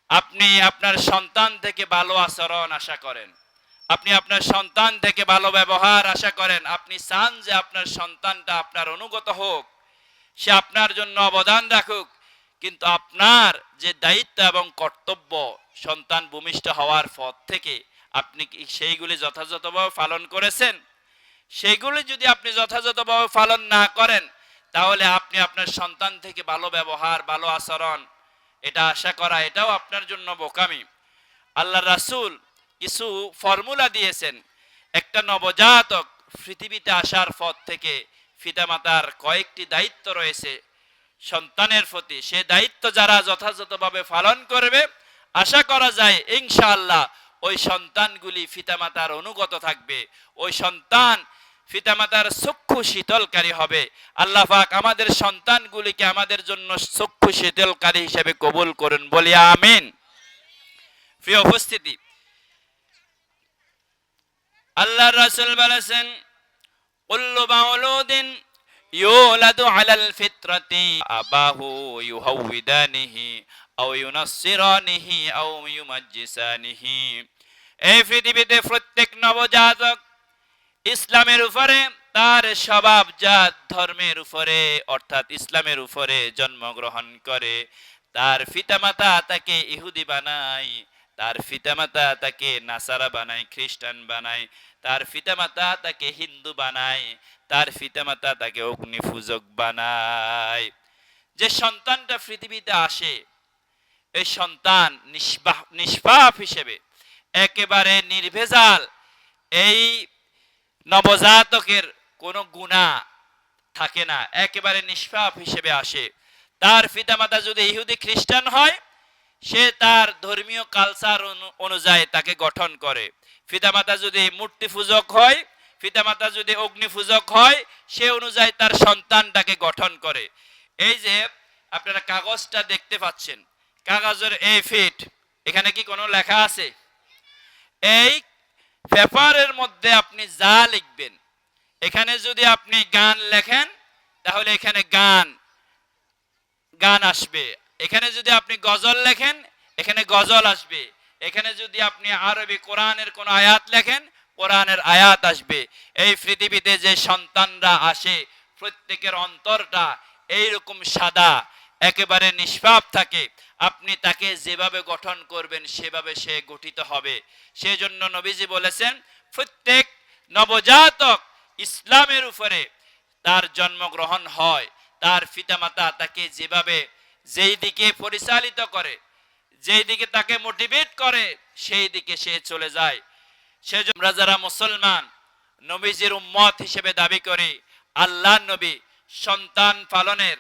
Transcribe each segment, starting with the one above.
আপনি আপনার সন্তান থেকে ভালো আচরণ আশা করেন, আপনি আপনার সন্তান থেকে ভালো ব্যবহার আশা করেন, আপনি চান যে আপনার সন্তানটা আপনার অনুগত হোক, সে আপনার জন্য অবদান রাখুক। কিন্তু আপনার যে দায়িত্ব এবং কর্তব্য সন্তান ভূমিষ্ঠ হওয়ার পর থেকে আপনি কি সেইগুলি যথাযথভাবে পালন করেছেন? সেইগুলি যদি আপনি যথাযথভাবে পালন না করেন, তাহলে আপনি আপনার সন্তান থেকে ভালো ব্যবহার, ভালো আচরণ এটা আশা করা, এটাও আপনার জন্য বোকামি। আল্লাহ রাসূল কিছু ফর্মুলা দিয়েছেন। একটা নবজাতক পৃথিবীতে আসার পর থেকে পিতামাতার কয়েকটি দায়িত্ব রয়েছে সন্তানের প্রতি। সে দায়িত্ব যারা যথাযথভাবে পালন করবে, আশা করা যায় ইনশাআল্লাহ ওই সন্তানগুলি পিতামাতার অনুগত থাকবে, ওই সন্তান পিতামাতার চক্ষু শীতলকারী হবে। আল্লাহ পাক আমাদের সন্তানগুলিকে আমাদের জন্য চক্ষু শীতলকারী হিসেবে কবুল করুন, বলি আমিন। প্রিয় উপস্থিতি, আল্লাহ রাসূল বলেছেন, কুল্লু মাউলুদিন ইউলাদু আলাল ফিতরাতি আবাহু ইউহাউইদানিহি আও ইউনাসসিরানিহি আও ইউমাজ্জিসানিহি। এই পৃথিবীতে প্রত্যেক নবজাতক ইসলামের উপরে, তার স্বভাবজাত ধর্মের উপরে অর্থাৎ ইসলামের উপরে জন্মগ্রহণ করে। তার পিতামাতা তাকে ইহুদি বানায়, তার পিতামাতা তাকে নাসারা বানায়, খ্রিস্টান বানায়, তার পিতামাতা তাকে হিন্দু বানায়, তার পিতামাতা তাকে অগ্নিপূজক বানায়। যে সন্তানটা পৃথিবীতে আসে, এই সন্তান নিষ্পাপ হিসেবে, একেবারে নির্ভেজাল, এই নবজাতকের কোনো গুনাহ থাকে না, একেবারে নিষ্পাপ হিসেবে আসে। তার পিতামাতা যদি ইহুদি খ্রিস্টান হয়, সে তার ধর্মীয় কালচার অনুযায়ী তাকে গঠন করে। পিতামাতা যদি মূর্তি পূজক হয়, পিতামাতা যদি অগ্নি পূজক হয়, সে অনুযায়ী তার সন্তানটাকে গঠন করে। এই যে আপনারা কাগজটা দেখতে পাচ্ছেন, কাগজের এই ফিট, এখানে কি কোনো লেখা আছে? এই পেপারের মধ্যে আপনি যা লিখবেন, এখানে যদি আপনি গান লেখেন তাহলে এখানে গান গান আসবে, এখানে যদি আপনি গজল লেখেন এখানে গজল আসবে, এখানে যদি আপনি আরবি কোরআনের কোন আয়াত লেখেন কোরআনের আয়াত আসবে। এই পৃথিবীতে যে সন্তানরা আসে, প্রত্যেকের অন্তরটা এইরকম সাদা, একেবারে নিষ্পাপ থাকে। আপনি তাকে যেভাবে গঠন করবেন সেভাবে সে গঠিত হবে। সেজন্য নবীজি বলেছেন, প্রত্যেক নবজাতক ইসলামের উপরে তার জন্মগ্রহণ হয়, তার পিতামাতা তাকে যেভাবে যেই দিকে পরিচালিত করে, যেই দিকে তাকে মোটিভেট করে, সেই দিকে সে চলে যায়। সেজন্য আমরা যারা মুসলমান, নবীজির উম্মত হিসেবে দাবি করি, আল্লাহ নবী সন্তান পালনের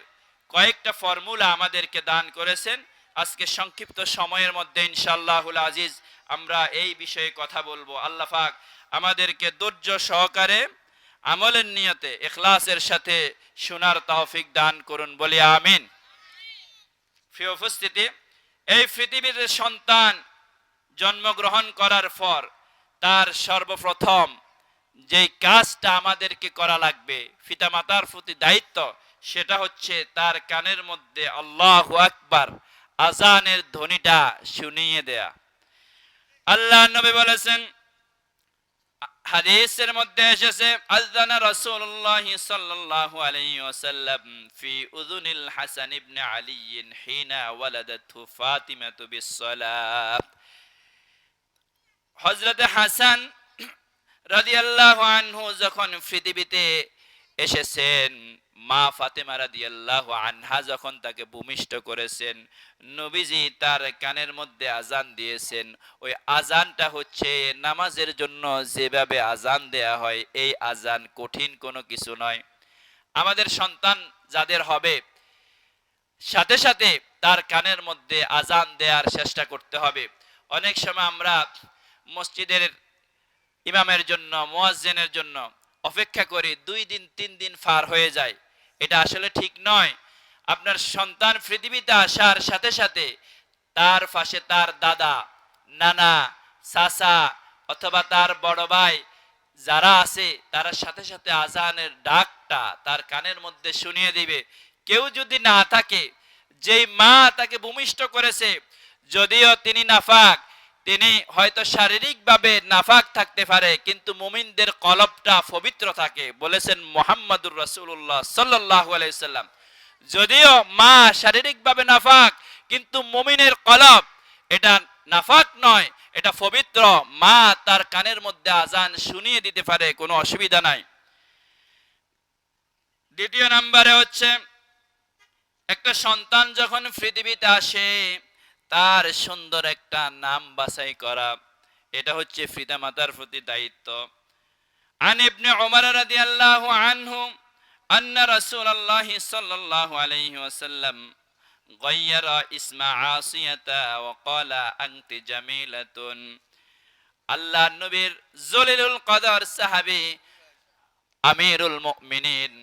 কয়েকটা ফর্মুলা আমাদেরকে দান করেছেন। আজকে সংক্ষিপ্ত সময়ের মধ্যে ইনশাআল্লাহুল আজিজ আমরা এই বিষয়ে কথা বলবো। আল্লাহ পাক আমাদেরকে ধৈর্য সহকারে আমলের নিয়তে ইখলাসের সাথে শোনার তৌফিক দান করুন, বলি আমিন। প্রিয় উপস্থিতি, এই পৃথিবীতে সন্তান জন্মগ্রহণ করার পর তার সর্বপ্রথম যে কাজটা আমাদেরকে করা লাগবে, পিতামাতার প্রতি দায়িত্ব, সেটা হচ্ছে তার কানের মধ্যে আল্লাহু আকবার আজানের ধ্বনিটা শুনিয়ে দেয়া। আল্লাহ নবী বলেছেন, হাদিসের মধ্যে এসেছে, আযানা রাসূলুল্লাহ সাল্লাল্লাহু আলাইহি ওয়াসাল্লাম ফি উযুনিল হাসান ইবনে আলী হিনা ওয়ালাদাতহু ফাতিমাতু বিসসালাত। হযরত হাসান রাদিয়াল্লাহু আনহু যখন পৃথিবীতে এসেছেন, মা ফাতেমা রাদিয়াল্লাহু আনহা যখন তাকে ভূমিষ্ঠ করেছেন, নবীজি তার কানের মধ্যে আজান দিয়েছেন। ওই আজানটা হচ্ছে নামাজের জন্য যেভাবে আজান দেয়া হয়, এই আজান কঠিন কোনো কিছু নয়। আমাদের সন্তান যাদের হবে, সাথে সাথে তার কানের মধ্যে আজান দেওয়ার চেষ্টা করতে হবে। অনেক সময় আমরা মসজিদের ইমামের জন্য, মুয়াজ্জিনের জন্য অপেক্ষা করি, 2 দিন 3 দিন পার হয়ে যায়। এটা আসলে ঠিক নয়। আপনার সন্তান পৃথিবীতে আসার সাথে সাথে তার পাশে তার দাদা, নানা, চাচা অথবা তার বড় ভাই যারা আছে, তার সাথে সাথে আজানের ডাকটা তার কানের মধ্যে শুনিয়ে দিবে। কেউ যদি না থাকে, যেই মা তাকে ভূমিষ্ঠ করেছে, যদিও তিনি নাফাক, তিনি হয়তো শারীরিকভাবে নাফাক থাকতে পারে, কিন্তু মুমিনদের কলবটা পবিত্র থাকে। বলেছেন মুহাম্মদুর রাসূলুল্লাহ সাল্লাল্লাহু আলাইহি সাল্লাম, যদিও মা শারীরিকভাবে নাফাক, কিন্তু মুমিনের কলব এটা নাফাক নয়, এটা পবিত্র। মা তার কানের মধ্যে আজান শুনিয়ে দিতে পারে, কোনো অসুবিধা নাই। দ্বিতীয় নম্বরে হচ্ছে, একটা সন্তান যখন পৃথিবীতে আসে তার সুন্দর একটা নাম বাছাই করা, এটা হচ্ছে পিতামাতার প্রতি দায়িত্ব। আন ইবনে উমর রাদিয়াল্লাহু আনহু আন্না রাসূলুল্লাহ সাল্লাল্লাহু আলাইহি ওয়াসাল্লাম গায়্যারা ইসমা আসিয়াতা ওয়া ক্বালা আনতি জামিলাতুন। আল্লাহ নবীর জলিলুল কদর সাহাবী আমিরুল মুমিনিন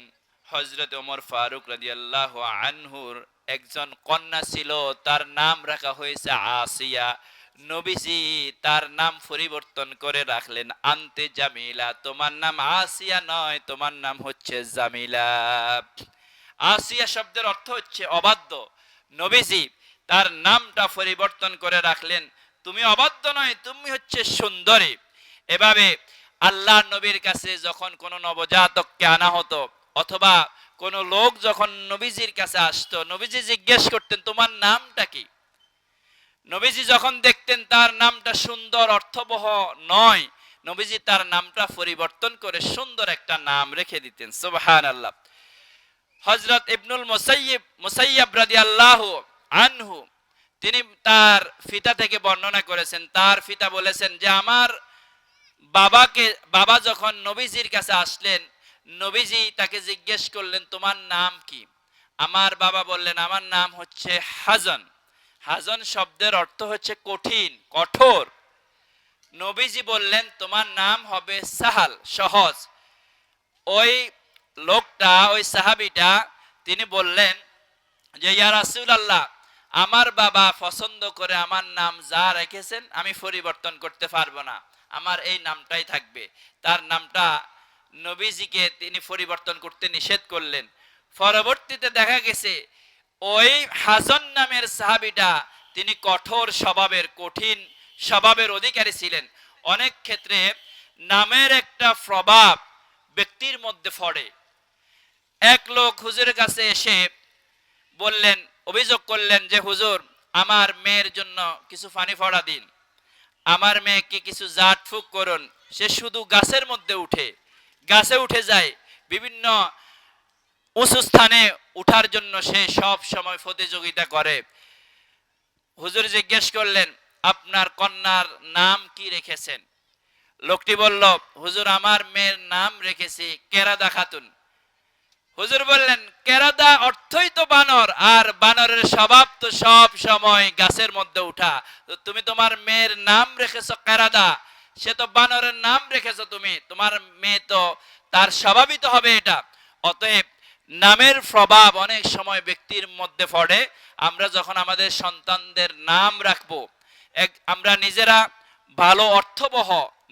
হযরত ওমর ফারুক রাদিয়াল্লাহু আনহুর একজন কন্যা ছিল, তার নাম রাখা হয়েছে আসিয়া। নবীজি তার নাম পরিবর্তন করে রাখলেন আনতে জামিলা, তোমার নাম আসিয়া নয়, তোমার নাম হচ্ছে জামিলা। আসিয়া শব্দের অর্থ হচ্ছে অবাধ্য। নবীজি তার নামটা পরিবর্তন করে রাখলেন, তুমি অবাধ্য নয়, তুমি হচ্ছে সুন্দরী। এভাবে আল্লাহ নবীর কাছে যখন কোনো নবজাতককে আনা হতো, অথবা কোনো লোক যখন নবীজির কাছে আসতো, নবীজি জিজ্ঞেস করতেন তোমার নামটা কি। নবীজি যখন দেখতেন তার নামটা সুন্দর অর্থবহ নয়, নবীজি তার নামটা পরিবর্তন করে সুন্দর একটা নাম রেখে দিতেন। সুবহানাল্লাহ। হযরত ইবনুল মুসাইয়্যিব রাদিয়াল্লাহু আনহু তিনি তার পিতা থেকে বর্ণনা করেছেন, তার পিতা বলেছেন যে আমার বাবা যখন নবীজির কাছে আসলেন, নবীজি তাকে জিজ্ঞেস করলেন তোমার নাম কি। আমার বাবা বললেন আমার নাম হচ্ছে হাজন। হাজন শব্দের অর্থ হচ্ছে কঠিন, কঠোর। নবীজি বললেন তোমার নাম হবে সাহাল, সহজ। ওই লোকটা, ওই সাহাবীটা তিনি বললেন যে ইয়া রাসূলুল্লাহ, আমার বাবা পছন্দ করে আমার নাম যা রেখেছেন আমি পরিবর্তন করতে পারবো না, আমার এই নামটাই থাকবে। তার নামটা নবীজিকে তিনি পরিবর্তন করতে নিষেধ করলেন। পরবর্তীতে দেখা গেছে ওই হাসান নামের সাহাবীটা তিনি কঠোর স্বভাবের, কঠিন স্বভাবের অধিকারী ছিলেন। অনেক ক্ষেত্রে নামের একটা প্রভাব ব্যক্তির মধ্যে পড়ে। এক লোক হুজুরের কাছে এসে বললেন, অভিযোগ করলেন যে হুজুর আমার মেয়ের জন্য কিছু পানি ফোড়া দিন, আমার মেয়েকে কিছু জাট ফুক করুন। সে শুধু গাছের মধ্যে উঠে, গাছে উঠে যায়, বিভিন্ন উঁচু স্থানে উঠার জন্য সে সব সময় প্রতিযোগিতা করে। হুজুর জিজ্ঞেস করলেন আপনার কন্যার নাম কি রেখেছেন। লোকটি বলল হুজুর আমার মেয়ের নাম রেখেছি কেরাদা খাতুন। হুজুর বললেন কেরাদা অর্থই তো বানর, আর বানরের স্বভাব তো সব সময় গাছের মধ্যে উঠা, তো তুমি তোমার মেয়ের নাম রেখেছো কেরাদা, সে তো বানরের নাম রেখেছো তুমি, তোমার মেয়ে তো তার স্বভাবই তো হবে এটা। অতএব নামের প্রভাব অনেক সময় ব্যক্তির মধ্যে পড়ে। আমরা যখন আমাদের সন্তানদের নাম রাখবো, আমরা নিজেরা ভালো অর্থবহ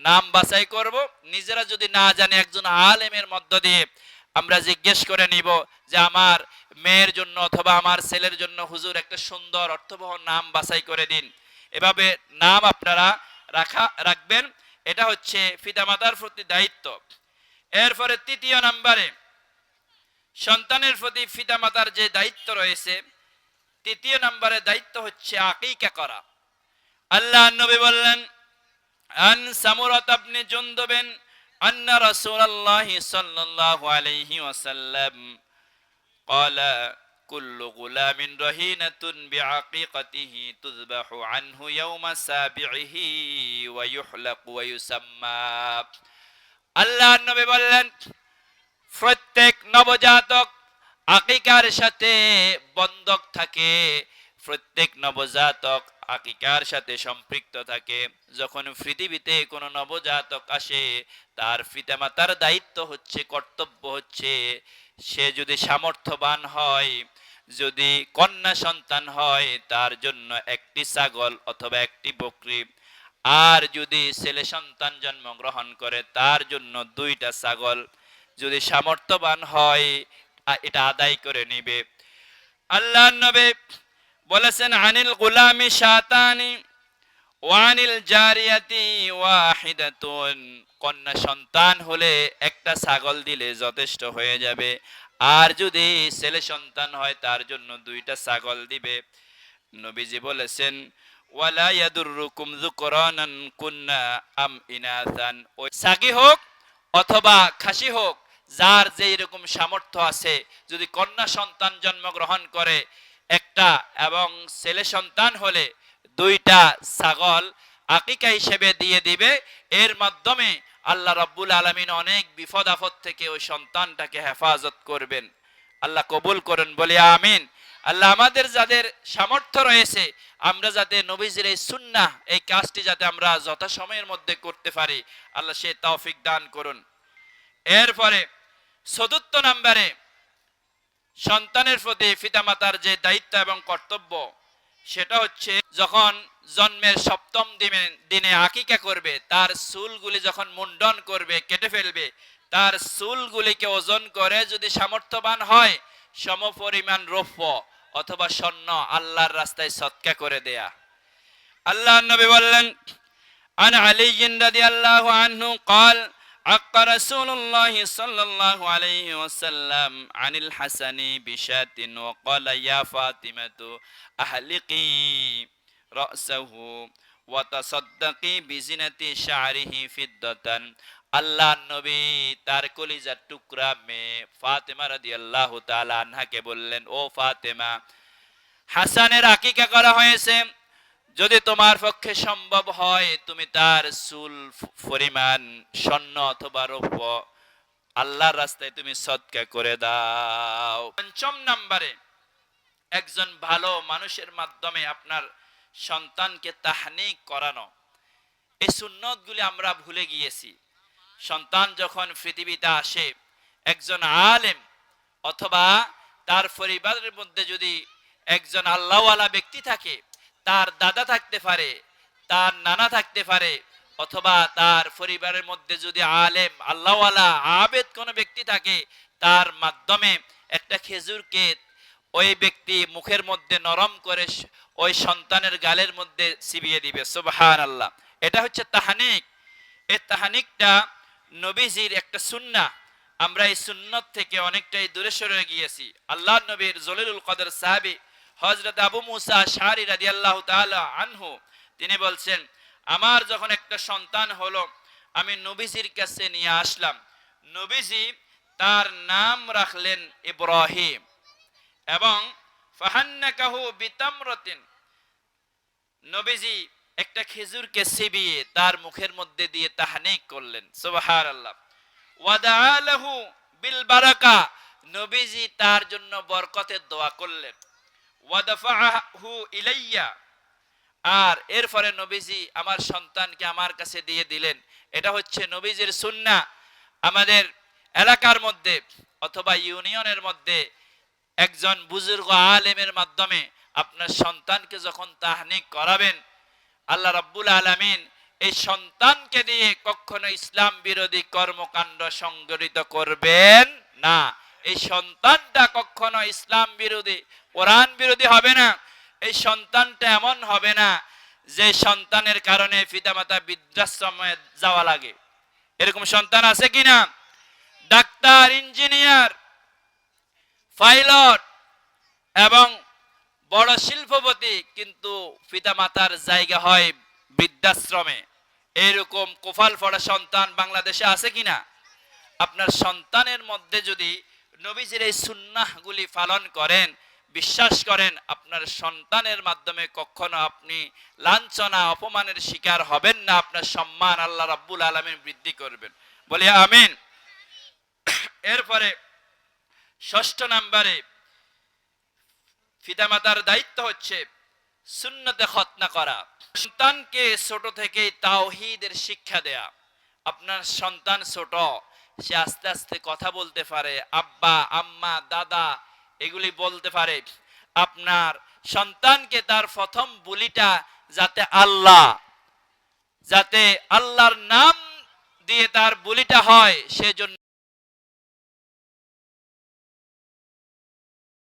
নাম বাছাই করব। নিজেরা যদি না জানি একজন আলেমের মধ্য দিয়ে আমরা জিজ্ঞেস করে নিব যে আমার মেয়ের জন্য অথবা আমার ছেলের জন্য হুজুর একটা সুন্দর অর্থবহ নাম বাছাই করে দিন। এভাবে নাম আপনারা রাখবেন। এটা হচ্ছে পিতামাতার প্রতি দায়িত্ব। এরপরে তৃতীয় নম্বরে সন্তানের প্রতি পিতামাতার যে দায়িত্ব রয়েছে, তৃতীয় নম্বরে দায়িত্ব হচ্ছে আকিকা করা। আল্লাহ নবী বললেন আন সামুরাত ইবনে জুনদুবিন আন্না রাসূলুল্লাহ সাল্লাল্লাহু আলাইহি ওয়াসাল্লাম قال كل غلام رهينة بعقيقته تذبح عنه يوم سابعه ويحلق ويسمى। আল্লাহ নবী বললেন প্রত্যেক নবজাতক আকিকার সাথে বন্ধক থাকে, প্রত্যেক নবজাতক আকিকার সাথে সম্পৃক্ত থাকে। যখন পৃথিবীতে কোনো নবজাতক আসে তার পিতামাতার দায়িত্ব হচ্ছে, কর্তব্য হচ্ছে, সে যদি সামর্থ্যবান হয়, যদি কন্যা সন্তান হয় তার জন্য একটি ছাগল অথবা একটি বকরি, আর যদি ছেলে সন্তান জন্মগ্রহণ করে তার জন্য 2টা ছাগল, যদি সামর্থ্যবান হয় এটা আদায় করে নিবে। আল্লাহর নবী বলেছেন আনিল গুলামি শাতানি ওয়ানিল জারিয়াতি ওয়াহিদাতুন, কন্যা সন্তান হলে একটা ছাগল দিলে যথেষ্ট হয়ে যাবে, আর যদি ছেলে সন্তান হয় তার জন্য দুইটা ছাগল দিবে। নবীজি বলেছেন ওয়ালা ইয়াদুররুকুম যুকরানান কুন্না আম ইনাসান, ওই সাগী হোক অথবা খাসি হোক, যার যেই রকম সামর্থ্য আছে, যদি কন্যা সন্তান জন্মগ্রহণ করে একটা এবং ছেলে সন্তান হলে দুইটা ছাগল আকিকা হিসেবে দিয়ে দিবে। এর মাধ্যমে আল্লাহ রাব্বুল আলামিন অনেক বিপদ আপদ থেকে ওই সন্তানটাকে হেফাজত করবেন। আল্লাহ কবুল করুন, বলি আমিন। আল্লাহ আমাদের যাদের সামর্থ্য রয়েছে আমরা যাতে নবীজির এই সুন্নাহ এই কাজটি যাতে আমরা যথাসময়ের মধ্যে করতে পারি, আল্লাহ সে তৌফিক দান করুন। এরপরে চতুর্থ নম্বরে সন্তানের প্রতি পিতামাতার যে দায়িত্ব এবং কর্তব্য, সেটা হচ্ছে যখন জন্মের সপ্তম দিনে আকিকা করবে, তার চুলগুলি যখন মুন্ডন করবে, কেটে ফেলবে, তার চুলগুলিকে ওজন করে যদি সামর্থ্যবান হয় সমপরিমাণ রৌপ্য অথবা স্বর্ণ আল্লাহর রাস্তায় সদকা করে দেয়া। আল্লাহ নবী বললেন আন আলী রাদিয়াল্লাহু আনহু قال عق رسول الله صلى الله عليه وسلم عن الحسن بشاة وقال يا فاطمة أحلقي رأسه وتصدقي بزينة شعره فضة। আল্লাহ নবী তার কলিজার টুকরা মেয়ে ফাতেমা রাদিয়াল্লাহু তাআলা আনহাকে বললেন, ও ফাতেমা, হাসানের আকিকা করা হয়েছে, যদি তোমার পক্ষে সম্ভব হয় তুমি তার চুল পরিমাণ স্বর্ণ অথবা রৌপ্য আল্লাহর রাস্তায় তুমি সদকা করে দাও। পঞ্চম নম্বরে একজন ভালো মানুষের মাধ্যমে আপনার সন্তানকে তাহনিক করানো। এই সুন্নতগুলি আমরা ভুলে গিয়েছি। সন্তান যখন পৃথিবীতে আসে, একজন আলেম অথবা তার পরিবারের মধ্যে যদি একজন আল্লাহওয়ালা ব্যক্তি থাকে, তার দাদা থাকতে পারে, তার নানা থাকতে পারে, অথবা তার পরিবারের মধ্যে যদি আলেম আল্লাহওয়ালা আবেদ কোনো ব্যক্তি থাকে, তার মাধ্যমে একটা খেজুরকে ওই ব্যক্তি মুখের মধ্যে নরম করে ওই সন্তানের গালের মধ্যে চিবিয়ে দিবে। সুবহানাল্লাহ। এটা হচ্ছে তাহনিক। এই তাহনিকটা নবীজির একটা সুন্নাহ। আমরা এই সুন্নত থেকে অনেকটাই দূরে সরে গিয়েছি। আল্লাহ নবীর জলিলুল কদর সাহাবী হযরত আবু মুসা আশআরী রাদিয়াল্লাহু তাআলা আনহু, তিনি বলছেন, আমার যখন একটা সন্তান হলো আমি নবীজির কাছে নিয়ে আসলাম। নবীজি তার নাম রাখলেন ইব্রাহিম এবং ফাহান্নাকাহু বিতামরাতিন, নবীজি একটা খেজুরকে চিবিয়ে তার মুখের মধ্যে দিয়ে তাহনিক করলেন। সুবহানাল্লাহ। ওয়াদাআ লাহু বিল বারাকা, নবীজি তার জন্য বরকতের দোয়া করলেন। ওয়াদাফাহু ইলাইয়া, আর এরপরে নবীজি আমার সন্তানকে আমার কাছে দিয়ে দিলেন। এটা হচ্ছে নবীজির সুন্নাহ। আমাদের এলাকার মধ্যে অথবা ইউনিয়নের মধ্যে একজন বুজুর্গ আলেমের মাধ্যমে আপনার সন্তানকে যখন তাহনিক করাবেন, আল্লাহ রাব্বুল আলামিন এই সন্তানকে দিয়ে কখনো ইসলাম বিরোধী কর্মকাণ্ড সংগঠিত করবেন না। এই সন্তানটা কখনো ইসলাম বিরোধী, কোরআন বিরোধী হবে না। এই সন্তানটা এমন হবে না যে সন্তানের কারণে পিতামাতা বৃদ্ধাশ্রমে যাওয়া লাগে। এরকম সন্তান আছে কিনা? ডাক্তার, ইঞ্জিনিয়ার, পাইলট এবং বড় শিল্পপতি, কিন্তু পিতামাতার জায়গা হয় বৃদ্ধাশ্রমে। এরকম কোফাল পড়া সন্তান বাংলাদেশে আছে কিনা? আপনার সন্তানের মধ্যে যদি নবীজির এই সুন্নাহগুলি পালন করেন, বিশ্বাস করেন, আপনার সন্তানের মাধ্যমে কখনো আপনি লাঞ্ছনা অপমানের শিকার হবেন না। আপনার সম্মান আল্লাহ রাব্বুল আলামিন বৃদ্ধি করবেন। বলি আমিন। এরপরে ষষ্ঠ নম্বরে পিতামাতার দায়িত্ব হচ্ছে সুন্নতে খতনা করা। সন্তানকে ছোট থেকেই তাওহীদের শিক্ষা দেয়া। আপনার সন্তান ছোট, সে আস্তে আস্তে কথা বলতে পারে, আব্বা, আম্মা, দাদা এগুলি বলতে পারে। আপনার সন্তানকে তার প্রথম বলিটা যাতে আল্লাহর নাম দিয়ে তার বলিটা হয়, সেজন্য